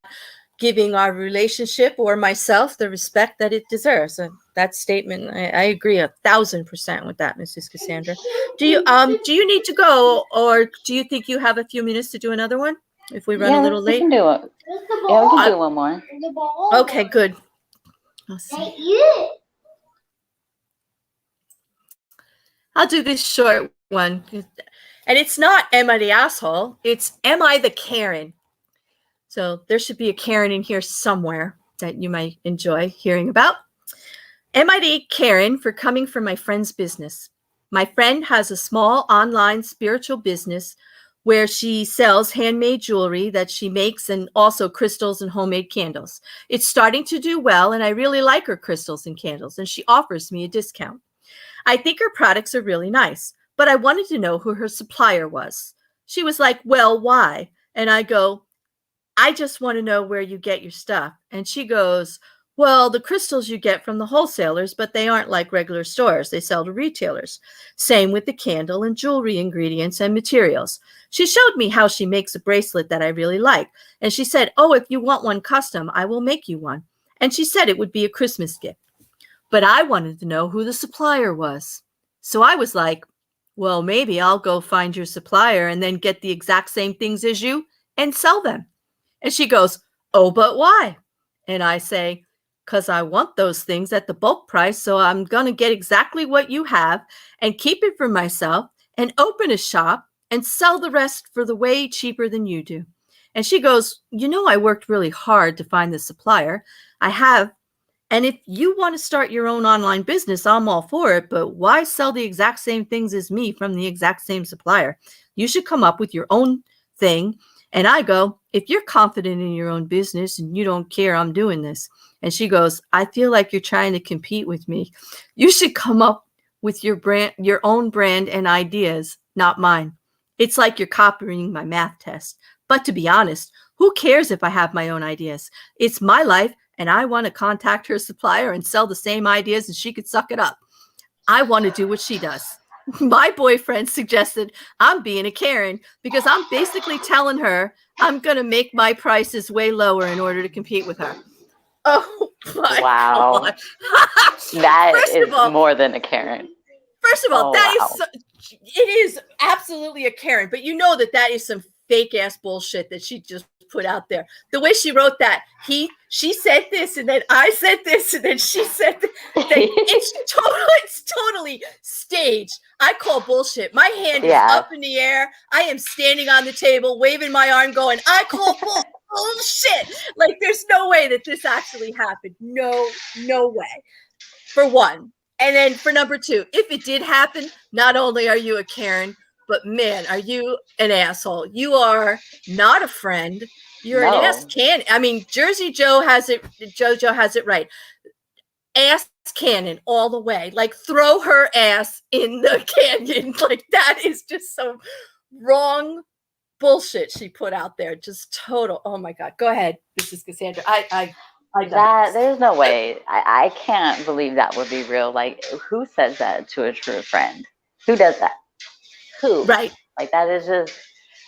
giving our relationship or myself the respect that it deserves. And that statement, I agree 1,000% with that, Mrs. Cassandra. Do you need to go, or do you think you have a few minutes to do another one? If we run a little late, we can do it. Yeah, we can do one more. Okay, good. I'll do this short one, and it's not "Am I the asshole?" It's "Am I the Karen?" So there should be a Karen in here somewhere that you might enjoy hearing about. Am I the Karen for coming from my friend's business? My friend has a small online spiritual business where she sells handmade jewelry that she makes, and also crystals and homemade candles. It's starting to do well, and I really like her crystals and candles, and she offers me a discount. I think her products are really nice, but I wanted to know who her supplier was. She was like, "Well, why?" And I go, "I just want to know where you get your stuff." And she goes, "Well, the crystals you get from the wholesalers, but they aren't like regular stores. They sell to retailers. Same with the candle and jewelry ingredients and materials." She showed me how she makes a bracelet that I really like. And she said, "Oh, if you want one custom, I will make you one." And she said it would be a Christmas gift. But I wanted to know who the supplier was. So I was like, "Well, maybe I'll go find your supplier and then get the exact same things as you and sell them." And she goes, "Oh, but why?" And I say, "Because I want those things at the bulk price, so I'm going to get exactly what you have and keep it for myself and open a shop and sell the rest for the way cheaper than you do." And she goes, "I worked really hard to find the supplier. I have. And if you want to start your own online business, I'm all for it, but why sell the exact same things as me from the exact same supplier? You should come up with your own thing." And I go, "If you're confident in your own business and you don't care I'm doing this." And she goes, "I feel like you're trying to compete with me. You should come up with your own brand and ideas, not mine. It's like you're copying my math test. But to be honest, who cares if I have my own ideas? It's my life, and I want to contact her supplier and sell the same ideas, and she could suck it up. I want to do what she does." My boyfriend suggested I'm being a Karen because I'm basically telling her I'm going to make my prices way lower in order to compete with her. Oh my God. That is more than a Karen. First of all, it is absolutely a Karen, but that is some fake ass bullshit that she just put out there. The way she wrote that, she said this, and then I said this, and then she said this. It's totally staged. I call bullshit. My hand is up in the air. I am standing on the table, waving my arm, going, "I call bullshit." Like, there's no way that this actually happened. No way. For one. And then for number two, if it did happen, not only are you a Karen, but man, are you an asshole. You are not a friend. You're an ass cannon. I mean, Jersey Joe has it. JoJo has it right. Ass cannon all the way. Like, throw her ass in the canyon. Like, that is just some wrong bullshit she put out there. Just total. Oh my God. Go ahead, Mrs. Cassandra. There's no way. I can't believe that would be real. Like, who says that to a true friend? Who does that? Who? Right. Like, that is just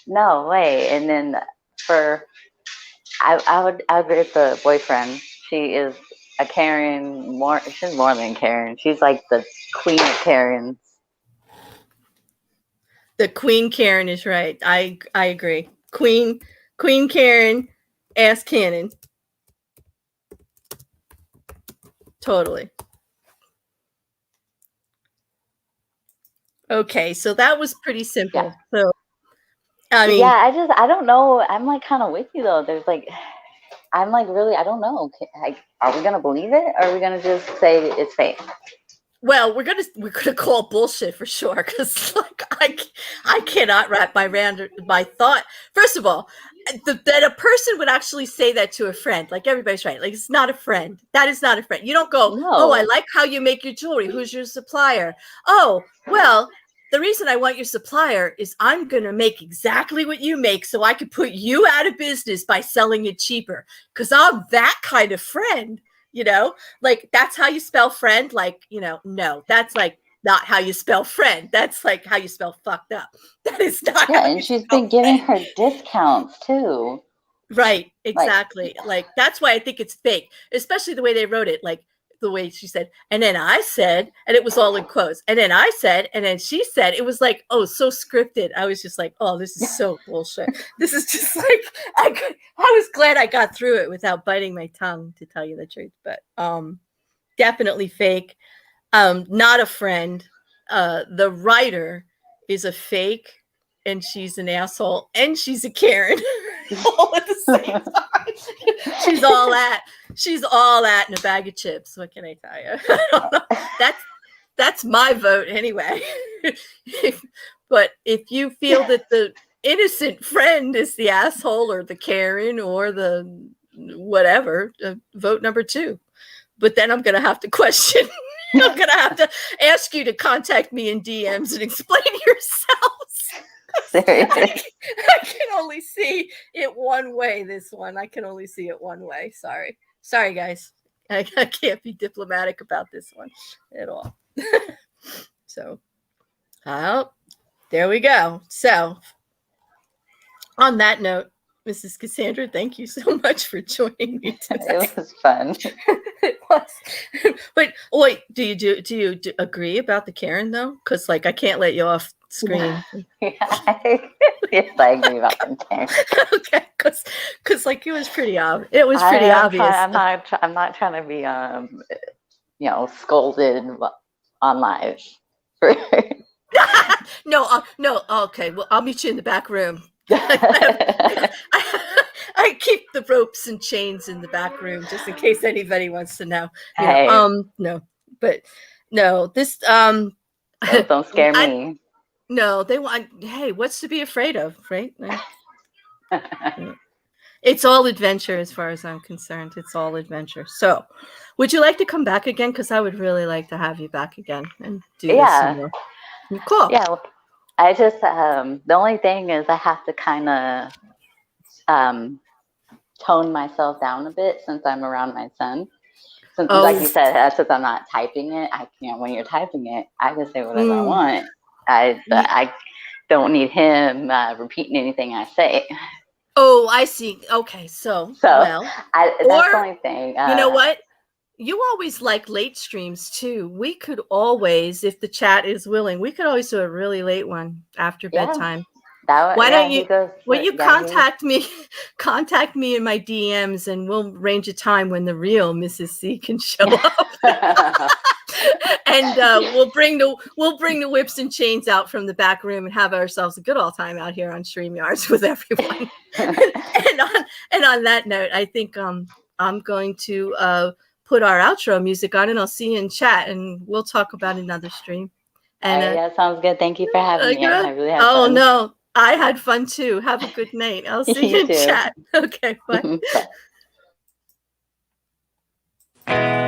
no way. And then I would agree with the boyfriend. She is a Karen. She's more than Karen. She's like the queen of Karens. The Queen Karen is right. I agree. Queen Karen, ass cannon. Totally. Okay, so that was pretty simple. Yeah. So, I mean, I don't know. I'm like kind of with you though. There's like, I'm like, really, I don't know. Like, are we gonna believe it, or are we gonna just say it's fake? Well, we're gonna call bullshit for sure, because like I cannot wrap my thought. First of all, that a person would actually say that to a friend, like everybody's right, like it's not a friend. That is not a friend. You don't go, oh, I No. like how you make your jewelry. Who's your supplier? Oh, well, the reason I want your supplier is I'm gonna make exactly what you make, so I could put you out of business by selling it cheaper. Because I'm that kind of friend. You know, like that's how you spell friend. Like, you know, no, that's like not how you spell friend. That's like how you spell fucked up. That is not Yeah, how and you she's spell been giving friend. her discounts too. Right, Like, exactly. Like that's why I think it's fake, especially the way they wrote it. Like the way she said, and then I said, and it was all in quotes, and then I said, and then she said, it was like, oh, so scripted. I was just like, oh, this is so bullshit. This is just like, I was glad I got through it without biting my tongue, to tell you the truth. But definitely fake. Not a friend. The writer is a fake, and she's an asshole, and she's a Karen, all at the same time. She's all that in a bag of chips. What can I tell you? I don't know. That's my vote anyway. But if you feel that the innocent friend is the asshole or the Karen or the whatever, vote number 2. But then I'm going to have to question. I'm going to have to ask you to contact me in DMs and explain yourselves. seriously. I can only see it one way, this one. I can only see it one way. Sorry, guys. I can't be diplomatic about this one at all. So, there we go. So, on that note, Mrs. Cassandra, thank you so much for joining me today. It was fun. It was. But wait, do you agree about the Karen though? Because like I can't let you off screen. Yes, I agree about the Karen. Okay, because like it was pretty obvious. It was pretty obvious. I'm not trying to be scolded on live. No. Okay, well I'll meet you in the back room. I keep the ropes and chains in the back room just in case anybody wants to know. No, but no, this don't scare me. No, they want. Hey, what's to be afraid of, right? It's all adventure, as far as I'm concerned. It's all adventure. So, would you like to come back again? Because I would really like to have you back again and do this some more. Cool. Yeah. I just the only thing is I have to kind of tone myself down a bit since I'm around my son. Since, like you said, since I'm not typing it, I can't. When you're typing it, I can say whatever I want. I don't need him repeating anything I say. Oh, I see. Okay, so well, that's the only thing. You know what? You always like late streams too. We could always, if the chat is willing, we could always do a really late one after bedtime. Why don't you? Contact me? Contact me in my DMs, and we'll arrange a time when the real Mrs. C can show up. And we'll bring the whips and chains out from the back room and have ourselves a good old time out here on StreamYards with everyone. and on that note, I think I'm going to put our outro music on, and I'll see you in chat, and we'll talk about another stream. And that sounds good. Thank you for having me. I really had fun. Oh no, I had fun too. Have a good night. I'll see you in chat. Okay, bye. Bye.